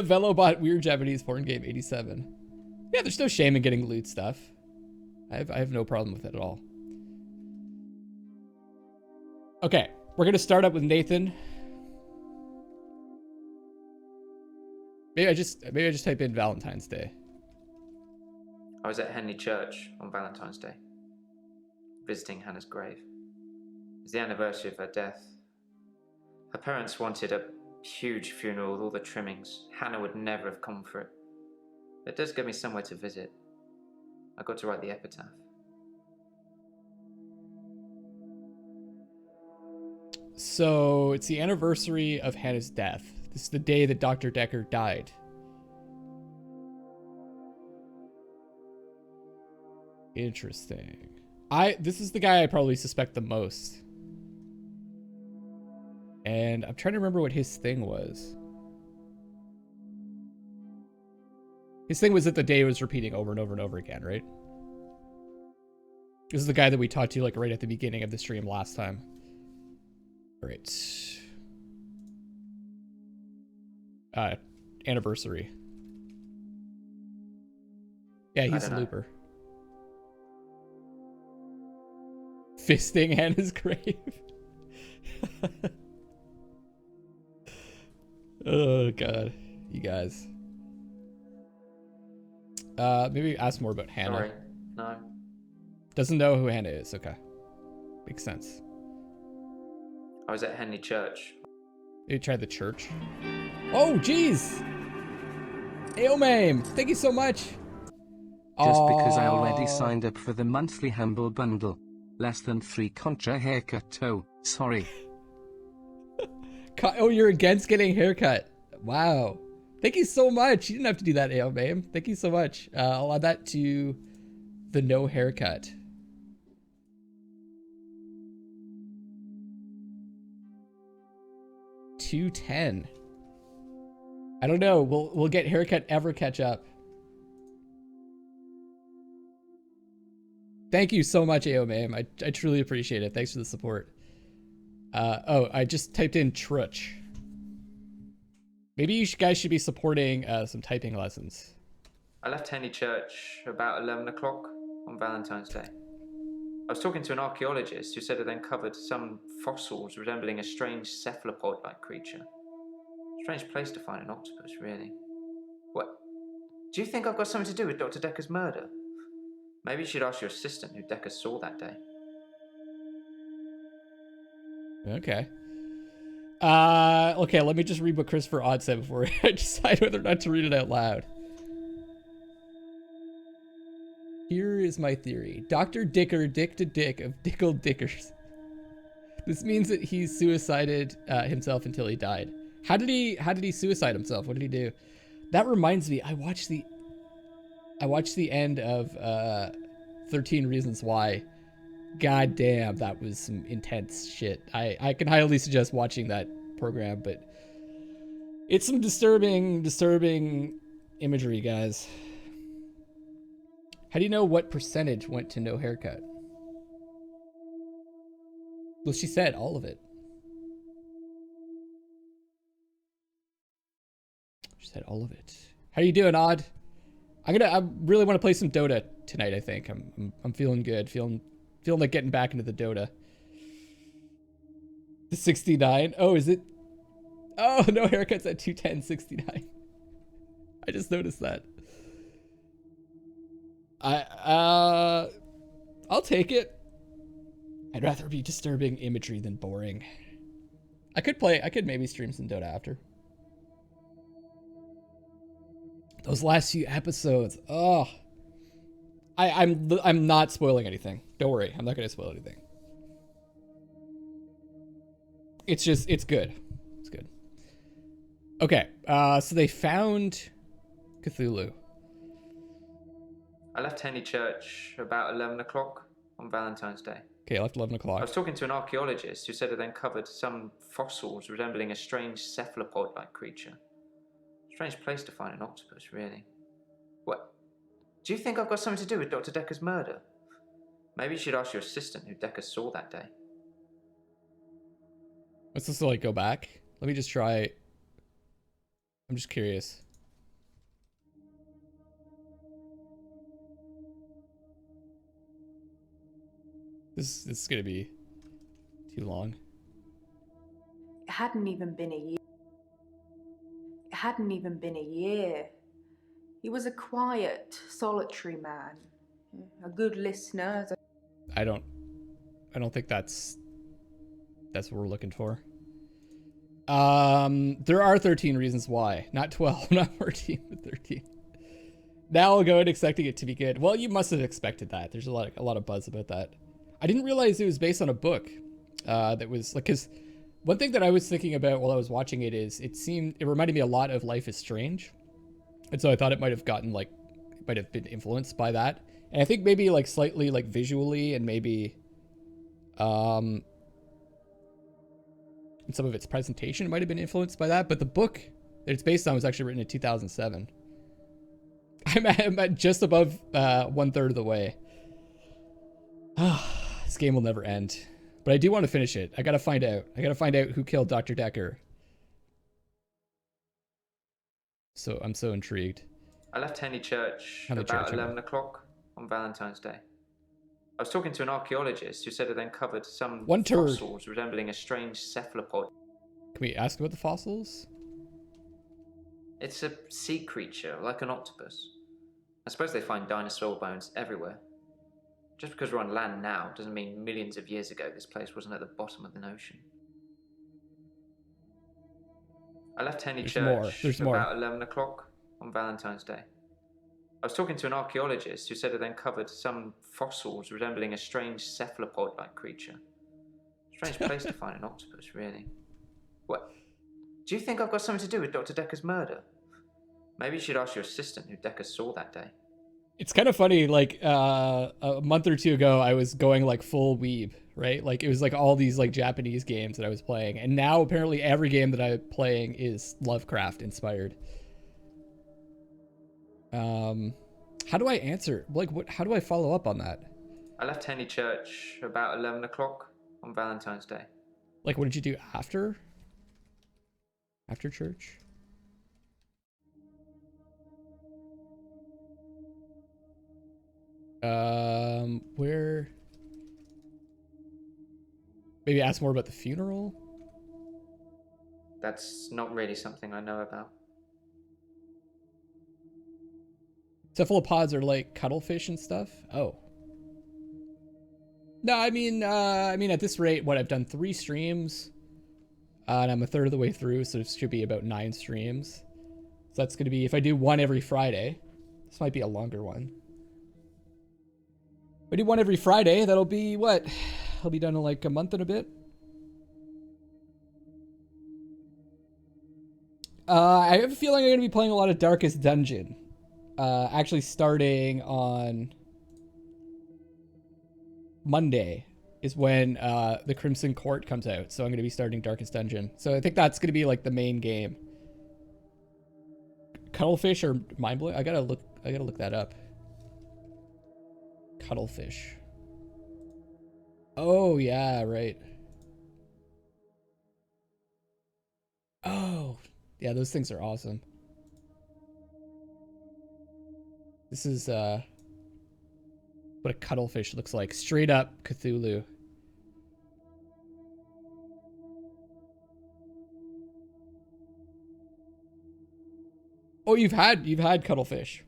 Velobot weird Japanese porn game 87. Yeah, there's no shame in getting loot stuff. I have no problem with it at all. Okay, we're gonna start up with Nathan. Maybe I just type in Valentine's Day. I was at Henley Church on Valentine's Day, visiting Hannah's grave. It's the anniversary of her death. Her parents wanted a huge funeral with all the trimmings. Hannah would never have come for it. It does give me somewhere to visit. I got to write the epitaph. So it's the anniversary of Hannah's death. This is the day that Dr. Dekker died. Interesting. This is the guy I probably suspect the most. And I'm trying to remember what his thing was. His thing was that the day was repeating over and over and over again, right? This is the guy that we talked to like right at the beginning of the stream last time. All right. Anniversary. Yeah, he's a looper. Fisting Hannah's grave. Oh god, you guys. Maybe ask more about Hannah. Sorry, no. Doesn't know who Hannah is. Okay, makes sense. I was at Henley Church. Maybe try the church. Oh, jeez. Aomame, thank you so much. Just because I already signed up for the monthly Humble Bundle. Less than 3 contra haircut toe. Sorry. Oh, you're against getting a haircut. Wow. Thank you so much. You didn't have to do that, Aomame. Thank you so much. I'll add that to the no haircut. $2.10. I don't know. We'll get haircut ever catch up. Thank you so much, Aomame. I truly appreciate it. Thanks for the support. Oh, I just typed in Trutch. Maybe you guys should be supporting some typing lessons. I left Henley Church about 11 o'clock on Valentine's Day. I was talking to an archaeologist who said it uncovered some fossils resembling a strange cephalopod-like creature. Strange place to find an octopus, really. What? Do you think I've got something to do with Dr. Dekker's murder? Maybe you should ask your assistant who Dekker saw that day. Okay. Okay, let me just read what Christopher Odd said before I decide whether or not to read it out loud. Here is my theory. Dr. Dekker, dick to dick of Dickled Dickers. This means that he suicided himself until he died. How did he suicide himself? What did he do? That reminds me, I watched the end of 13 Reasons Why. God damn, that was some intense shit. I can highly suggest watching that program, but it's some disturbing imagery, guys. How do you know what percentage went to no haircut? Well, she said all of it. She said all of it. How you doing, Odd? I really want to play some Dota tonight. I think I'm feeling good. Feeling like getting back into the Dota. The 69. Oh, is it? Oh, no haircuts at 210.69. I just noticed that. I'll take it. I'd rather be disturbing imagery than boring. I could maybe stream some Dota after. Those last few episodes. Oh. I'm not spoiling anything. Don't worry. I'm not going to spoil anything. It's good. It's good. Okay. So they found Cthulhu. I left Henley Church about 11 o'clock on Valentine's Day. Okay, I left 11 o'clock. I was talking to an archaeologist who said it uncovered some fossils resembling a strange cephalopod-like creature. Strange place to find an octopus, really. What? Do you think I've got something to do with Dr. Dekker's murder? Maybe you should ask your assistant who Dekker saw that day. What's this like? Go back? Let me just try. I'm just curious. This is gonna be too long. It hadn't even been a year. It hadn't even been a year. He was a quiet, solitary man. A good listener. I don't think that's what we're looking for. There are 13 reasons why. Not 12, not 14, but 13. Now I'll go in expecting it to be good. Well, you must have expected that. There's a lot of buzz about that. I didn't realize it was based on a book. That was like, cause one thing that I was thinking about while I was watching it is it reminded me a lot of Life is Strange. And so I thought it might have been influenced by that. And I think maybe like slightly like visually and maybe, in some of its presentation might have been influenced by that. But the book that it's based on was actually written in 2007. I'm at just above 1/3 of the way. This game will never end. But I do want to finish it. I gotta find out. Who killed Dr. Dekker. So I'm so intrigued. I left Henley Church about 11 o'clock on Valentine's Day. I was talking to an archaeologist who said it uncovered some fossils resembling a strange cephalopod. Can we ask about the fossils? It's a sea creature, like an octopus. I suppose they find dinosaur bones everywhere. Just because we're on land now doesn't mean millions of years ago this place wasn't at the bottom of an ocean. I left Henley Church about 11 o'clock on Valentine's Day. I was talking to an archaeologist who said it uncovered some fossils resembling a strange cephalopod-like creature. Strange place to find an octopus, really. What? Do you think I've got something to do with Dr. Dekker's murder? Maybe you should ask your assistant who Dekker saw that day. It's kind of funny, like, a month or two ago, I was going, like, full weeb, right? Like, it was, like, all these, like, Japanese games that I was playing. And now, apparently, every game that I'm playing is Lovecraft-inspired. How do I answer? Like, how do I follow up on that? I left Henley Church about 11 o'clock on Valentine's Day. Like, what did you do after? After church? Where? Maybe ask more about the funeral? That's not really something I know about. Cephalopods are like cuttlefish and stuff? Oh. No, I mean at this rate, what, I've done 3 streams, and I'm a third of the way through, so it should be about 9 streams. So that's gonna be, if I do one every Friday, this might be a longer one. If I do one every Friday, that'll be what? I'll be done in like a month and a bit. I have a feeling I'm gonna be playing a lot of Darkest Dungeon. Actually starting on Monday is when the Crimson Court comes out, so I'm gonna be starting Darkest Dungeon. So I think that's gonna be like the main game. Cuttlefish or Mindblowing? I gotta look that up. Cuttlefish. Oh yeah, right. Oh yeah, those things are awesome. This is what a cuttlefish looks like. Straight up Cthulhu. Oh, you've had cuttlefish.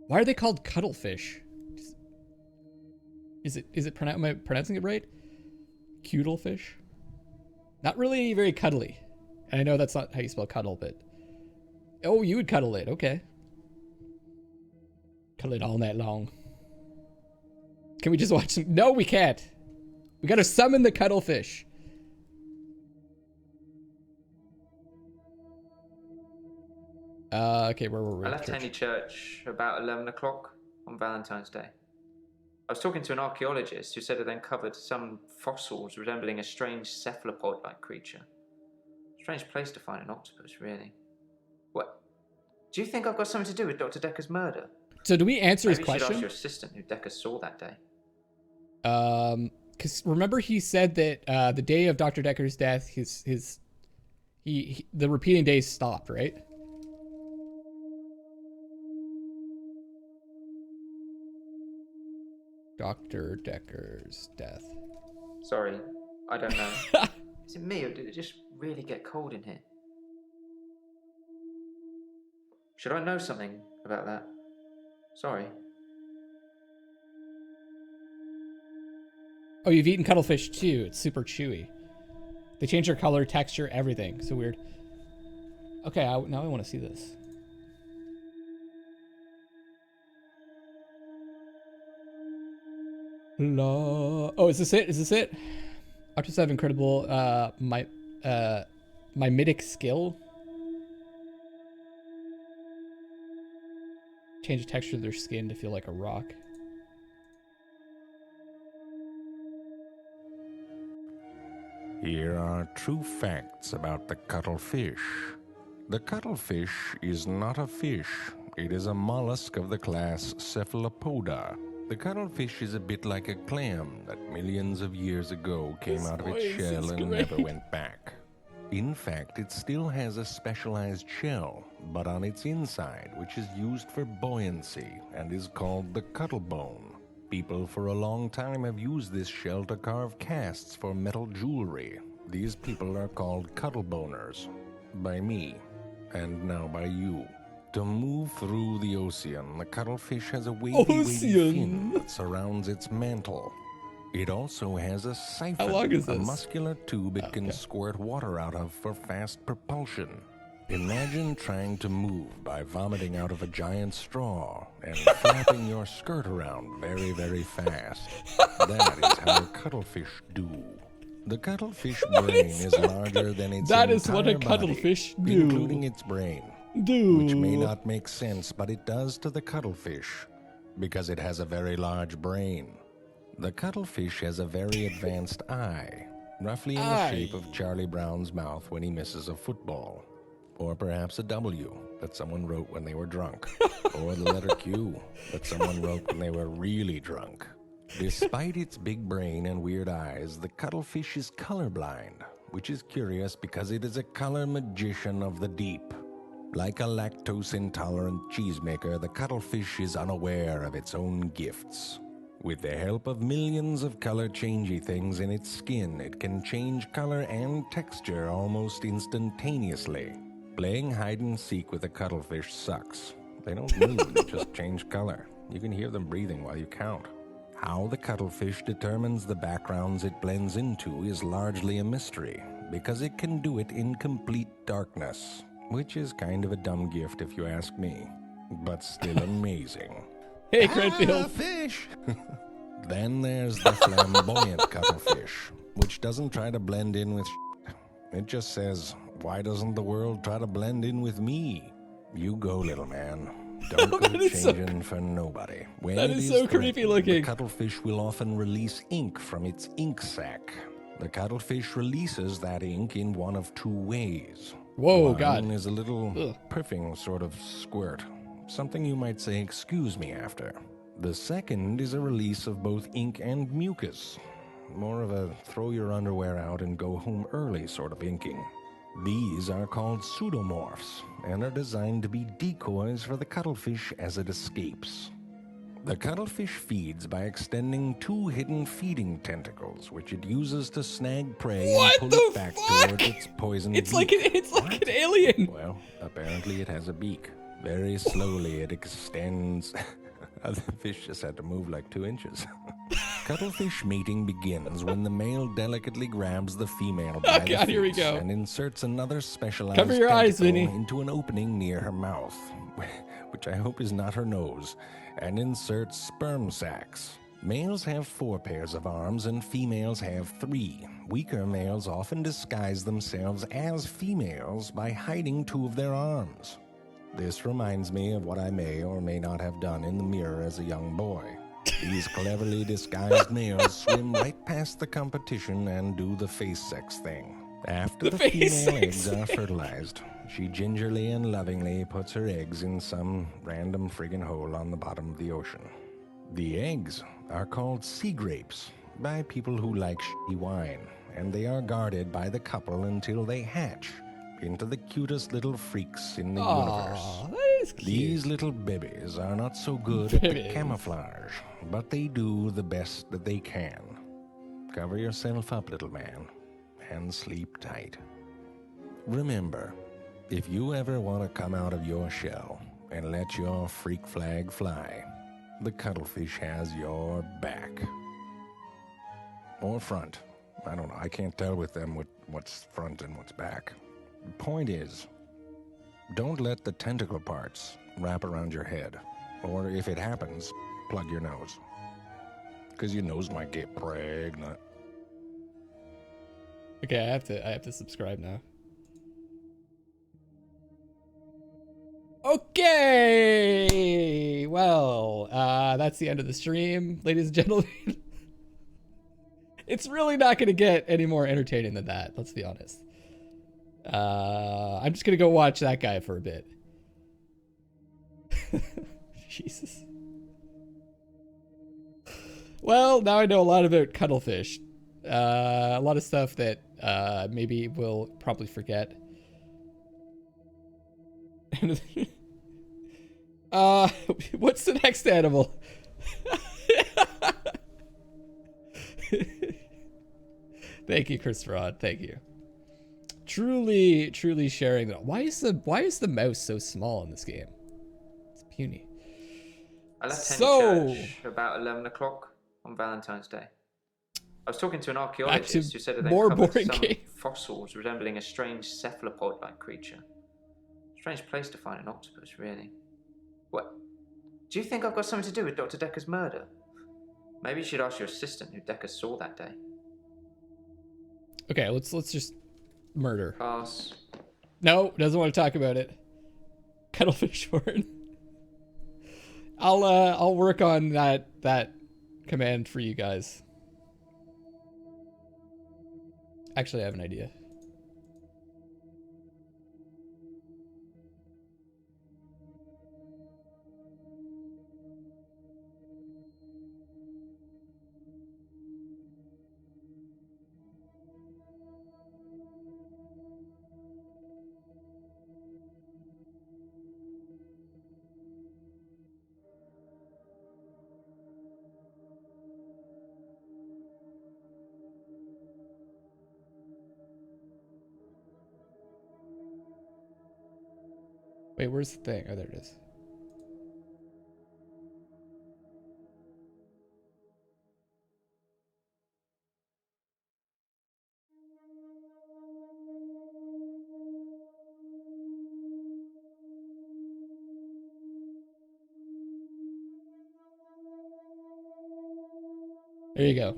Why are they called cuttlefish? Is it am I pronouncing it right? Cuttlefish? Not really very cuddly. And I know that's not how you spell cuddle, but oh, you would cuddle it. Okay. Cuddle it all night long. Can we just watch some? No, we can't. We gotta summon the cuttlefish. Okay, where were we? I left Henley Church about 11 o'clock on Valentine's Day. I was talking to an archaeologist who said it uncovered some fossils resembling a strange cephalopod-like creature. Strange place to find an octopus, really. What? Do you think I've got something to do with Dr. Dekker's murder? So do we answer his question? Maybe you should ask your assistant who Dekker saw that day. Because remember he said that the day of Dr. Dekker's death, the repeating days stopped, right? Dr. Dekker's death. Sorry, I don't know. Is it me, or did it just really get cold in here? Should I know something about that? Sorry. Oh, you've eaten cuttlefish too. It's super chewy. They change their color, texture, everything. So weird. Okay, now I want to see this. Oh, is this it? Is this it? Octos have incredible mimetic skill. Change the texture of their skin to feel like a rock. Here are true facts about the cuttlefish. The cuttlefish is not a fish. It is a mollusk of the class Cephalopoda. The cuttlefish is a bit like a clam that millions of years ago came out of its shell and never went back. In fact, it still has a specialized shell, but on its inside, which is used for buoyancy and is called the cuttlebone. People for a long time have used this shell to carve casts for metal jewelry. These people are called cuttleboners. By me, and now by you. To move through the ocean, the cuttlefish has a wavy fin that surrounds its mantle. It also has a siphon, How long is this? a muscular tube it can squirt water out of for fast propulsion. Imagine trying to move by vomiting out of a giant straw and flapping your skirt around very, very fast. That is how a cuttlefish do. The cuttlefish brain is larger than its That entire is what a body, cuttlefish do. including its brain. Which may not make sense, but it does to the cuttlefish, because it has a very large brain. The cuttlefish has a very advanced eye, roughly in the shape of Charlie Brown's mouth when he misses a football. Or perhaps a W that someone wrote when they were drunk. Or the letter Q that someone wrote when they were really drunk. Despite its big brain and weird eyes, the cuttlefish is colorblind, which is curious because it is a color magician of the deep. Like a lactose-intolerant cheesemaker, the cuttlefish is unaware of its own gifts. With the help of millions of color-changey things in its skin, it can change color and texture almost instantaneously. Playing hide-and-seek with a cuttlefish sucks. They don't move, they just change color. You can hear them breathing while you count. How the cuttlefish determines the backgrounds it blends into is largely a mystery, because it can do it in complete darkness. Which is kind of a dumb gift if you ask me, but still amazing. Hey, Cranfield. Fish! Then there's the flamboyant cuttlefish, which doesn't try to blend in with It just says, why doesn't the world try to blend in with me? You go, little man. Don't go changing for nobody. When That is so creepy looking. The cuttlefish will often release ink from its ink sac. The cuttlefish releases that ink in one of two ways. Whoa, One God. is a little puffing sort of squirt. Something you might say excuse me after. The second is a release of both ink and mucus. More of a throw your underwear out and go home early sort of inking. These are called pseudomorphs and are designed to be decoys for the cuttlefish as it escapes. The cuttlefish feeds by extending two hidden feeding tentacles, which it uses to snag prey What and the pull it back fuck? towards its poison It's beak. like an alien. Well, apparently it has a beak. Very slowly it extends. The fish just had to move like 2 inches. Cuttlefish mating begins when the male delicately grabs the female by the God, here we face go. and inserts another specialized Cover your eyes, tentacle Vinny. into an opening near her mouth, which I hope is not her nose, and inserts sperm sacs. Males have 4 pairs of arms and females have 3. Weaker males often disguise themselves as females by hiding 2 of their arms. This reminds me of what I may or may not have done in the mirror as a young boy. These cleverly disguised males swim right past the competition and do the face sex thing. After the female eggs are fertilized, she gingerly and lovingly puts her eggs in some random friggin' hole on the bottom of the ocean. The eggs are called sea grapes by people who like shitty wine, and they are guarded by the couple until they hatch. into the cutest little freaks in the Aw, universe. that is cute. These little babies are not so good at the Babies. camouflage, but they do the best that they can. Cover yourself up, little man, and sleep tight. Remember, if you ever want to come out of your shell and let your freak flag fly, the cuttlefish has your back. Or front. I don't know. I can't tell with them what's front and what's back. The point is, don't let the tentacle parts wrap around your head. Or if it happens, plug your nose. Because your nose might get pregnant. Okay, I have to subscribe now. Okay, well, that's the end of the stream, ladies and gentlemen. It's really not going to get any more entertaining than that, let's be honest. I'm just going to go watch that guy for a bit. Jesus. Well, now I know a lot about cuttlefish. A lot of stuff that maybe we'll probably forget. What's the next animal? Thank you, Chris Rod. Thank you. Truly sharing that. Why is the mouse so small in this game? It's puny. I left Henry Church about 11 o'clock on Valentine's Day. I was talking to an archaeologist who said that they covered some fossils resembling a strange cephalopod-like creature. Strange place to find an octopus, really. What? Do you think I've got something to do with Dr. Dekker's murder? Maybe you should ask your assistant who Dekker saw that day. Okay, let's just murder. Pass. No, doesn't want to talk about it. Cuttlefish porn. I'll work on that command for you guys. Actually, I have an idea. Wait, where's the thing? Oh, there it is. There you go.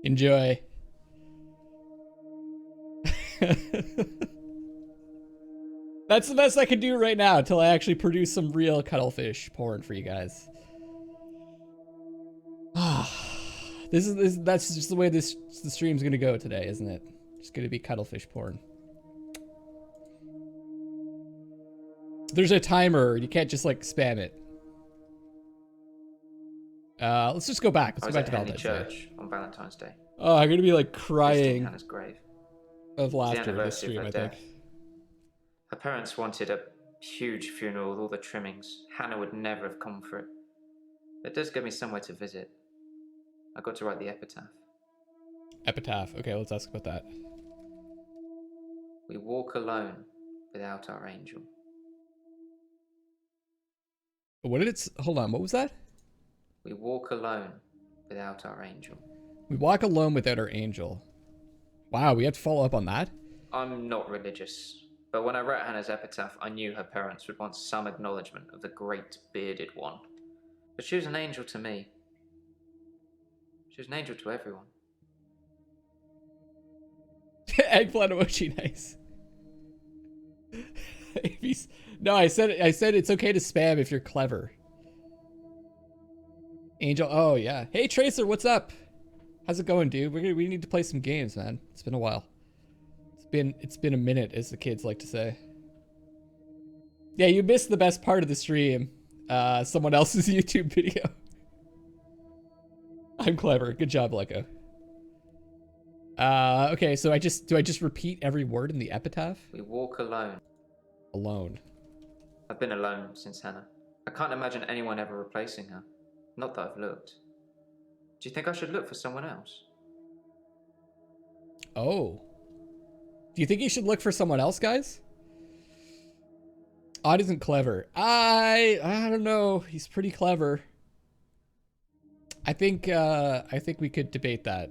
Enjoy. That's the best I can do right now until I actually produce some real cuttlefish porn for you guys. That's just the way the stream's gonna go today, isn't it? Just gonna be cuttlefish porn. There's a timer. You can't just like spam it. Let's just go back. Let's go back to Valentine's Church on Valentine's Day. Oh, I'm gonna be like crying Hannah's grave. of laughter in this stream, I think. Her parents wanted a huge funeral with all the trimmings. Hannah would never have come for it. It does give me somewhere to visit. I got to write the epitaph. Epitaph. Okay, let's ask about that. We walk alone without our angel. What did it? Hold on. What was that? We walk alone without our angel. We walk alone without our angel. Wow, we have to follow up on that? I'm not religious, but when I wrote Hannah's epitaph, I knew her parents would want some acknowledgement of the great bearded one. But she was an angel to me. She was an angel to everyone. Eggplant emoji, nice. No, I said it's okay to spam if you're clever. Angel, oh yeah. Hey Tracer, what's up? How's it going, dude? We need to play some games, man. It's been a while. It's been a minute, as the kids like to say. Yeah, you missed the best part of the stream. Someone else's YouTube video. I'm clever. Good job, Leko. Okay, so do I just repeat every word in the epitaph? We walk alone. Alone. I've been alone since Hannah. I can't imagine anyone ever replacing her. Not that I've looked. Do you think I should look for someone else? Oh. Do you think you should look for someone else, guys? Odd isn't clever. I don't know. He's pretty clever. I think we could debate that.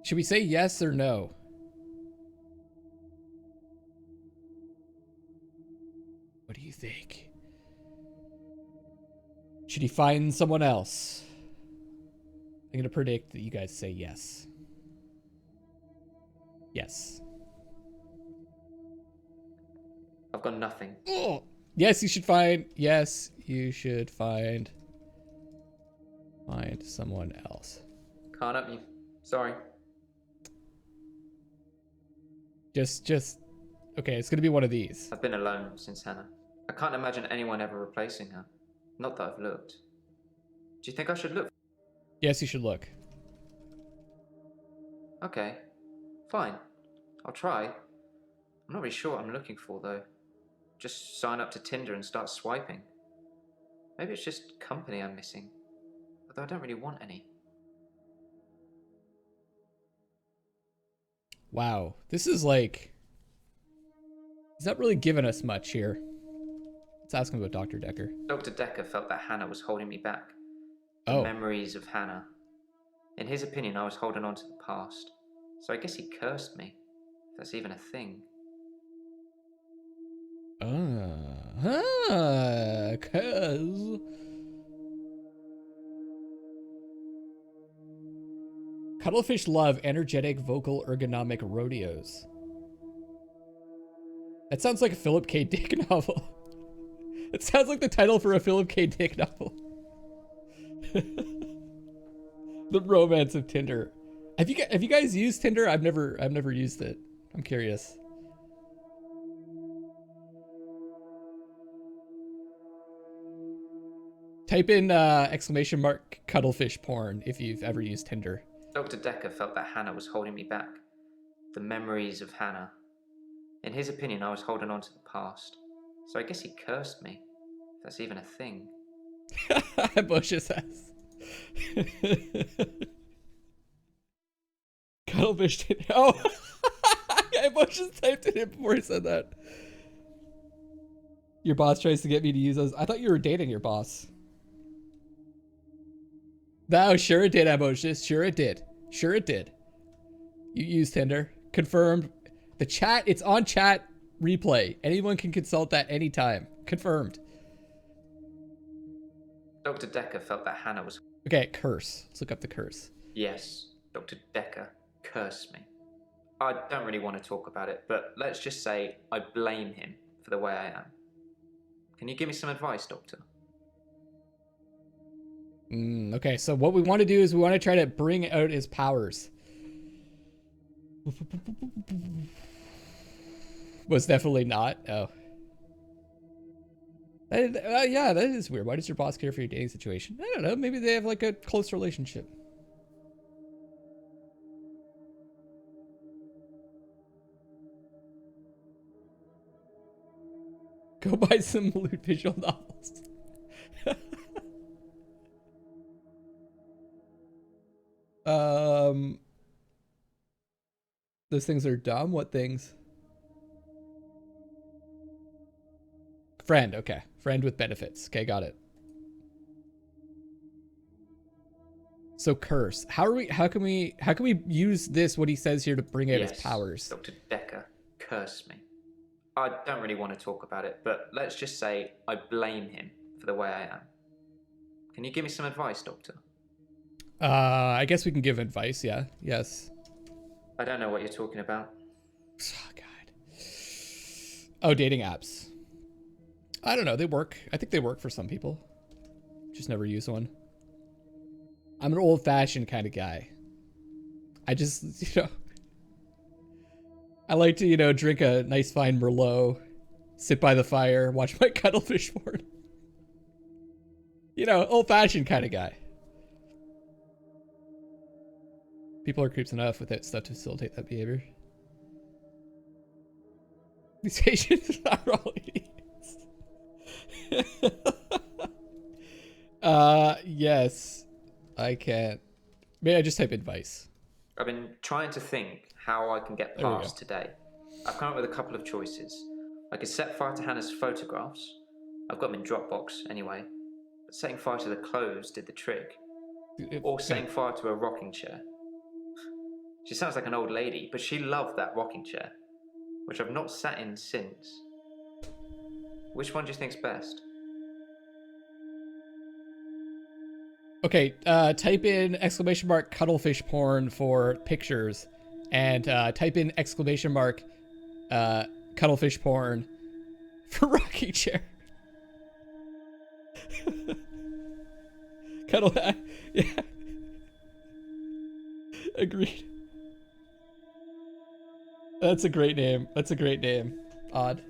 Should we say yes or no? What do you think? Should he find someone else? I'm gonna predict that you guys say yes. Yes. I've got nothing. Oh. Yes, you should find. Yes, you should find someone else. Can't help you. Sorry. Just. Okay, it's gonna be one of these. I've been alone since Hannah. I can't imagine anyone ever replacing her. Not that I've looked. Do you think I should look? Yes, you should look. Okay. Fine. I'll try. I'm not really sure what I'm looking for, though. Just sign up to Tinder and start swiping. Maybe it's just company I'm missing. Although I don't really want any. Wow. This is like... He's not really giving us much here. Let's ask him about Dr. Dekker. Dr. Dekker felt that Hannah was holding me back. The memories of Hannah. In his opinion, I was holding on to the past. So I guess he cursed me. If that's even a thing. Cuz... Cuttlefish love energetic vocal ergonomic rodeos. That sounds like a Philip K. Dick novel. It sounds like the title for a Philip K. Dick novel. The romance of Tinder. Have you guys used Tinder? I've never used it. I'm curious. Type in exclamation mark cuttlefish porn if you've ever used Tinder. Dr. Dekker felt that Hannah was holding me back. The memories of Hannah. In his opinion, I was holding on to the past. So I guess he cursed me. If that's even a thing. Bush says. Cuttlefish Tinder. Oh! Bush just typed it in before he said that. Your boss tries to get me to use those. I thought you were dating your boss. No, sure it did, Ambitious. Sure it did. Sure it did. You used Tinder. Confirmed. The chat, it's on chat replay. Anyone can consult that anytime. Confirmed. Dr. Dekker felt that Hannah was... Okay, curse. Let's look up the curse. Yes, Dr. Dekker cursed me. I don't really want to talk about it, but let's just say I blame him for the way I am. Can you give me some advice, Doctor? Okay, so what we want to do is we want to try to bring out his powers. Was definitely not. Oh. Yeah, that is weird. Why does your boss care for your dating situation? I don't know. Maybe they have like a close relationship. Go buy some lewd visual novels. Those things are dumb. What things? Friend, okay. Friend with benefits. Okay, got it. So curse. How can we use this, what he says here, to bring out his powers? Dr. Dekker cursed me. I don't really want to talk about it, but let's just say I blame him for the way I am. Can you give me some advice, Doctor? I guess we can give advice, yeah. Yes. I don't know what you're talking about. Oh, God. Oh, dating apps. I don't know. They work. I think they work for some people. Just never use one. I'm an old-fashioned kind of guy. I just, I like to, drink a nice fine Merlot, sit by the fire, watch my cuttlefish porn. You know, old-fashioned kind of guy. People are creeps enough without stuff to facilitate that behavior. These patients are all idiots. Yes. I can't. Maybe I just type advice. I've been trying to think how I can get There we past go. today. I've come up with a couple of choices. I could set fire to Hannah's photographs. I've got them in Dropbox anyway. But setting fire to the clothes did the trick. Or setting fire to a rocking chair. She sounds like an old lady, but she loved that rocking chair, which I've not sat in since. Which one do you think's best? Okay, type in exclamation mark cuttlefish porn for pictures, and type in exclamation mark cuttlefish porn for rocking chair. Cuddle, yeah. Agreed. That's a great name. That's a great name. Odd.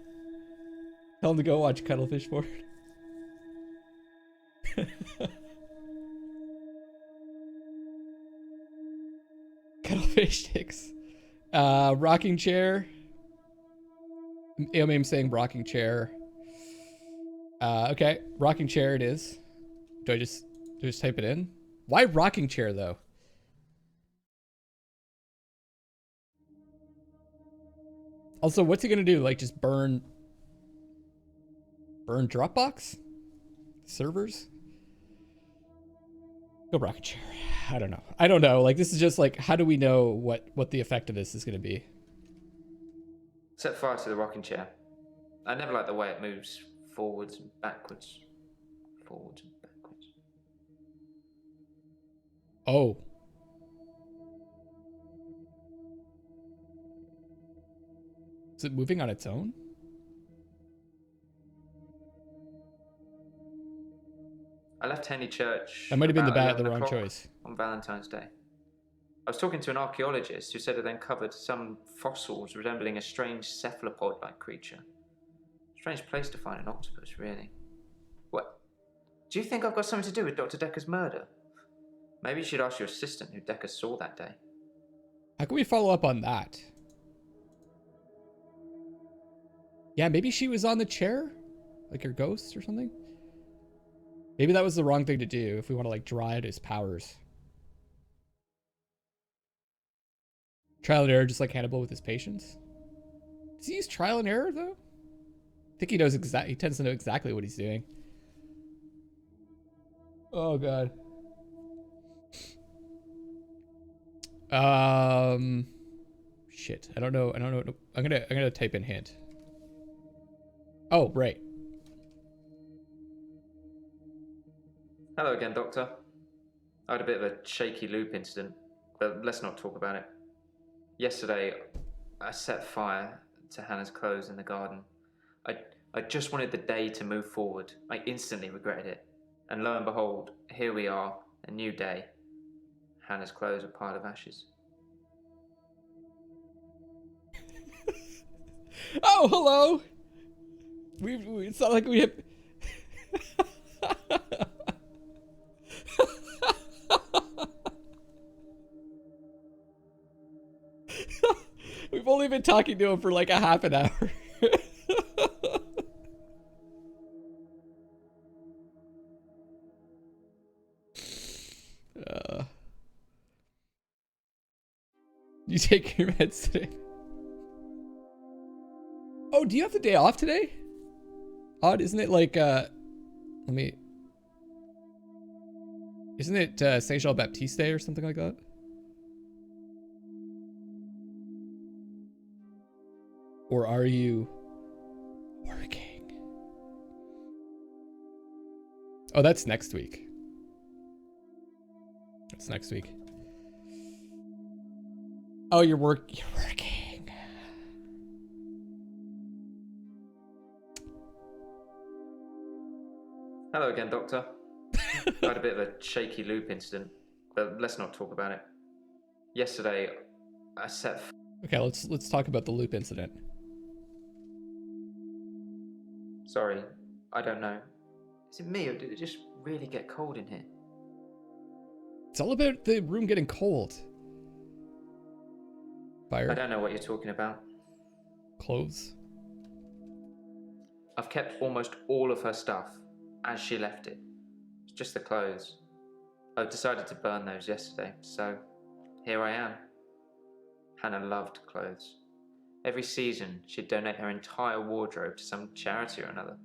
Tell him to go watch cuttlefish porn. Cuttlefish sticks. Rocking chair. I'm saying rocking chair. Okay, rocking chair it is. Do I just type it in? Why rocking chair though? Also, what's he gonna do? Like just burn Dropbox servers? Go rocking chair. I don't know. Like this is just like, how do we know what the effect of this is gonna be? Set fire to the rocking chair. I never like the way it moves forwards and backwards. Forwards and backwards. Oh. Is it moving on its own? I left Henley Church. That might have been the about wrong 11 o'clock choice. On Valentine's Day. I was talking to an archaeologist who said it uncovered some fossils resembling a strange cephalopod-like creature. Strange place to find an octopus, really. What? Do you think I've got something to do with Dr. Dekker's murder? Maybe you should ask your assistant who Dekker saw that day. How can we follow up on that? Yeah, maybe she was on the chair? Like her ghost or something? Maybe that was the wrong thing to do if we want to like draw out his powers. Trial and error, just like Hannibal with his patients. Does he use trial and error though? I think he knows he tends to know exactly what he's doing. Oh god. Shit. I don't know. I'm gonna type in hint. Oh, right. Hello again, Doctor. I had a bit of a shaky loop incident, but let's not talk about it. Yesterday, I set fire to Hannah's clothes in the garden. I just wanted the day to move forward. I instantly regretted it. And lo and behold, here we are, a new day. Hannah's clothes, a pile of ashes. Oh, hello! It's not like we have... We've only been talking to him for like a half an hour. You take your meds today? Oh, do you have the day off today? Odd, isn't it like, isn't it Saint Jean Baptiste Day or something like that? Or are you working? Oh, that's next week. That's next week. Oh, you're working. Hello again, Doctor. I had a bit of a shaky loop incident, but let's not talk about it. Yesterday, I set... Okay, let's talk about the loop incident. Sorry, I don't know. Is it me, or did it just really get cold in here? It's all about the room getting cold. Fire. I don't know what you're talking about. Clothes. I've kept almost all of her stuff as she left it. It's just the clothes. I've decided to burn those yesterday, so here I am. Hannah loved clothes. Every season, she'd donate her entire wardrobe to some charity or another,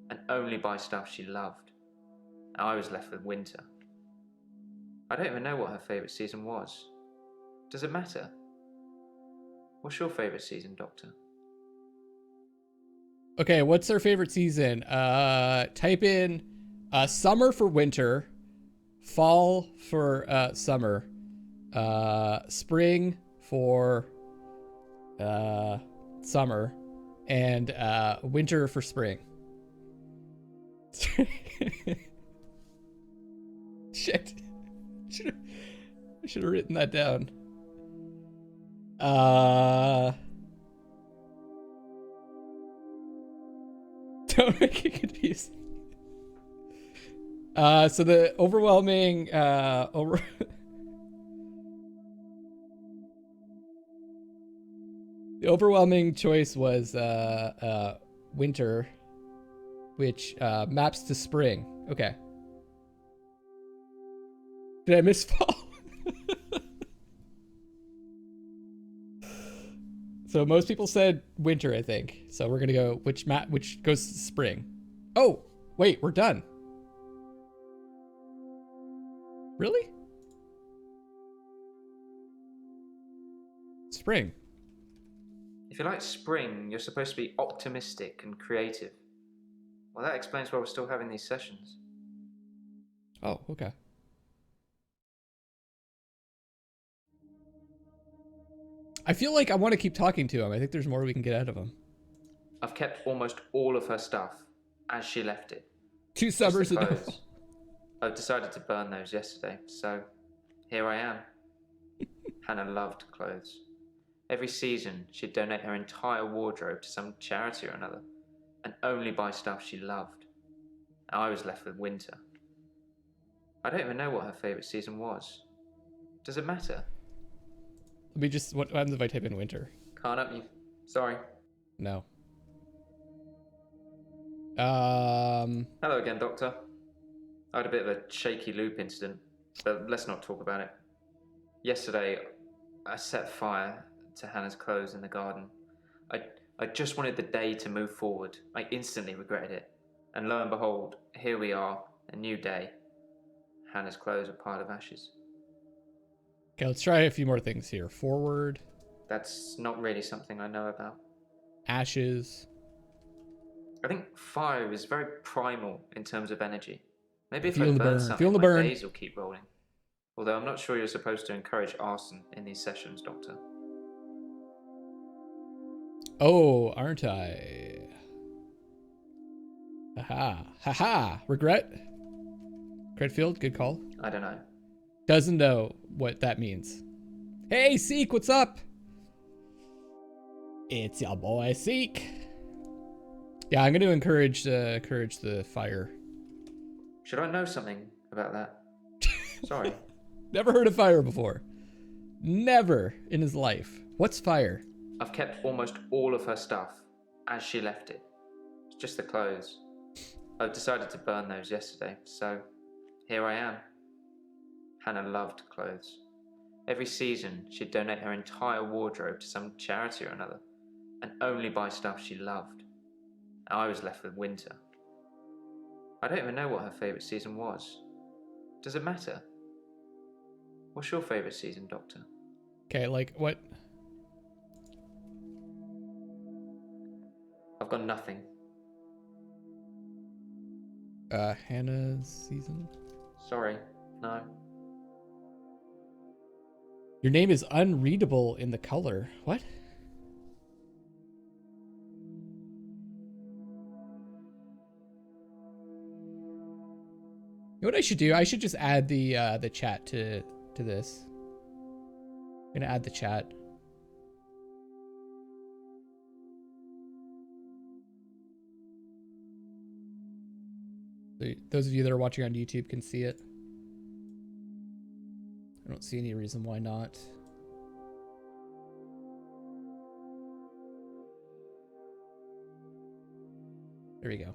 and only buy stuff she loved. I was left with winter. I don't even know what her favourite season was. Does it matter? What's your favourite season, Doctor? Okay, what's her favorite season? Type in summer for winter, fall for summer, spring for summer, and winter for spring. Shit. I should have written that down. Don't make it confusing. So the overwhelming the overwhelming choice was winter, which maps to spring. Okay. Did I miss fall? So most people said winter, I think. So we're gonna go which goes to spring. Oh, wait, we're done. Really? Spring. If you like spring, you're supposed to be optimistic and creative. Well, that explains why we're still having these sessions. Oh, okay. I feel like I want to keep talking to him. I think there's more we can get out of him. I've kept almost all of her stuff as she left it. 2 Just the summers ago. clothes. I've decided to burn those yesterday, so here I am. Hannah loved clothes. Every season, she'd donate her entire wardrobe to some charity or another, and only buy stuff she loved. I was left with winter. I don't even know what her favourite season was. Does it matter? Let me just, what happens if I type in winter? Can't help you. Sorry. No. Hello again, Doctor. I had a bit of a shaky loop incident, but let's not talk about it. Yesterday, I set fire to Hannah's clothes in the garden. I just wanted the day to move forward. I instantly regretted it. And lo and behold, here we are, a new day. Hannah's clothes are piled of ashes. Okay, let's try a few more things here. Forward. That's not really something I know about. Ashes. I think fire is very primal in terms of energy. Maybe if Feel I the burn burn. something, Feel the my burn. days will keep rolling. Although I'm not sure you're supposed to encourage arson in these sessions, Doctor. Oh, aren't I? Haha. Haha. Regret? Credfield, good call. I don't know. Doesn't know what that means. Hey, Seek, what's up? It's your boy, Seek. Yeah, I'm going to encourage the fire. Should I know something about that? Sorry. Never heard of fire before. Never in his life. What's fire? I've kept almost all of her stuff as she left it. It's just the clothes. I've decided to burn those yesterday, so here I am. Hannah loved clothes. Every season, she'd donate her entire wardrobe to some charity or another, and only buy stuff she loved. I was left with winter. I don't even know what her favourite season was. Does it matter? What's your favourite season, Doctor? Okay, like what? I've got nothing. Hannah's season? Sorry, no. Your name is unreadable in the color. What? You know what I should do? I should just add the chat to this. I'm gonna add the chat. Those of you that are watching on YouTube can see it. I don't see any reason why not. There we go.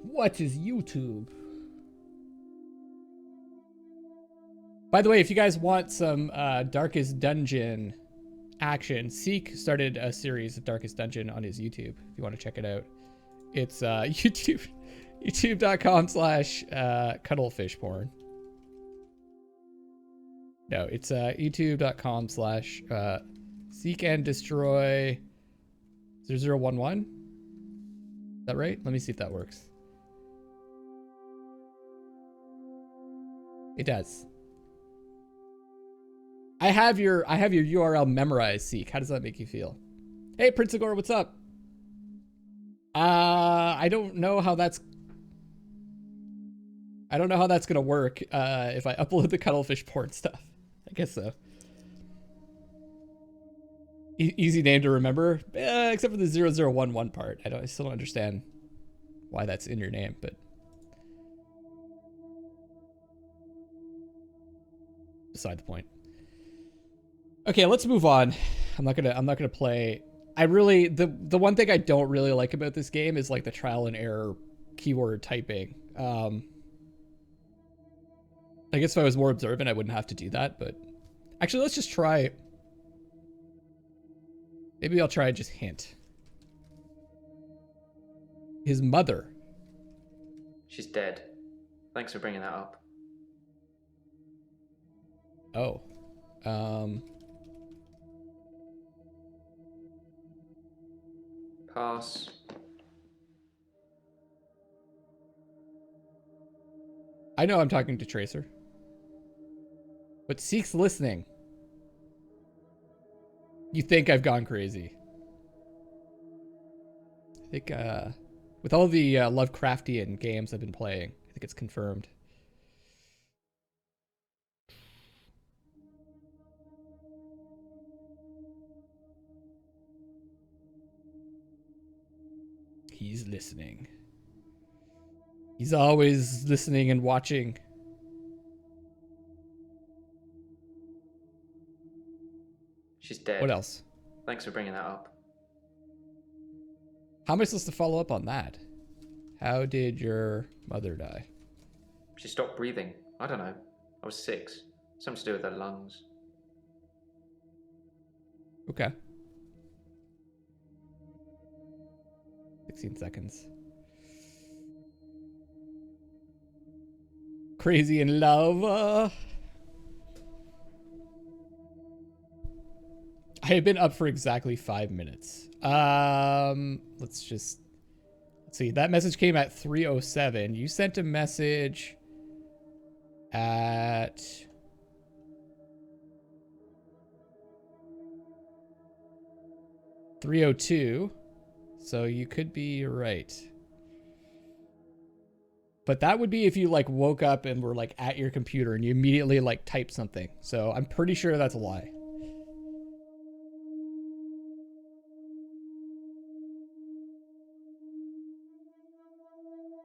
What is YouTube? By the way, if you guys want some Darkest Dungeon action, Seek started a series of Darkest Dungeon on his YouTube. If you want to check it out, it's youtube.com/cuttlefishporn. No, it's youtube.com/seek and destroy 0011. Is that right? Let me see if that works. It does. I have your URL memorized, Seek. How does that make you feel? Hey, Prince Agor, what's up? I don't know how that's gonna work if I upload the cuttlefish porn stuff. I guess so. Easy name to remember, except for the 0011 part. I still don't understand why that's in your name, but beside the point. Okay, let's move on. I'm not gonna play. I really, the one thing I don't really like about this game is like the trial and error keyword typing. I guess if I was more observant, I wouldn't have to do that, but actually let's just try. Maybe I'll try just hint. His mother. She's dead. Thanks for bringing that up. Oh. Pass. I know I'm talking to Tracer. But Seek's listening. You think I've gone crazy. I think, with all the Lovecraftian games I've been playing, I think it's confirmed. He's listening. He's always listening and watching. She's dead. What else? Thanks for bringing that up. How am I supposed to follow up on that? How did your mother die? She stopped breathing. I don't know. I was 6. Something to do with her lungs. Okay. 16 seconds. Crazy in love. I have been up for exactly 5 minutes. Let's see. That message came at 3:07. You sent a message at 3:02. So you could be right. But that would be if you like woke up and were like at your computer and you immediately like typed something. So I'm pretty sure that's a lie.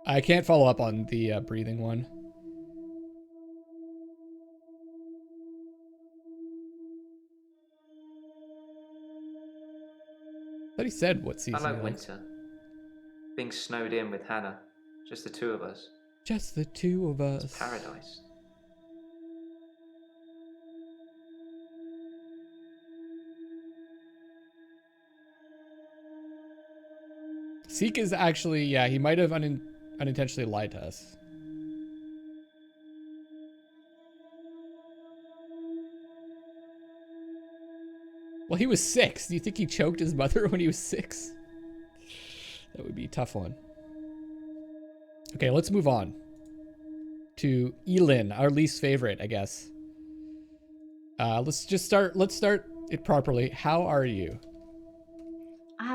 I can't follow up on the breathing one. I thought he said what season. I like winter. Being snowed in with Hannah. Just the two of us. Just the two of us. It's paradise. Seek is actually, yeah, he might have unintentionally lied to us. Well, he was 6. Do you think he choked his mother when he was 6? That would be a tough one. Okay, let's move on to Elin, our least favorite, I guess. Let's start it properly. How are you?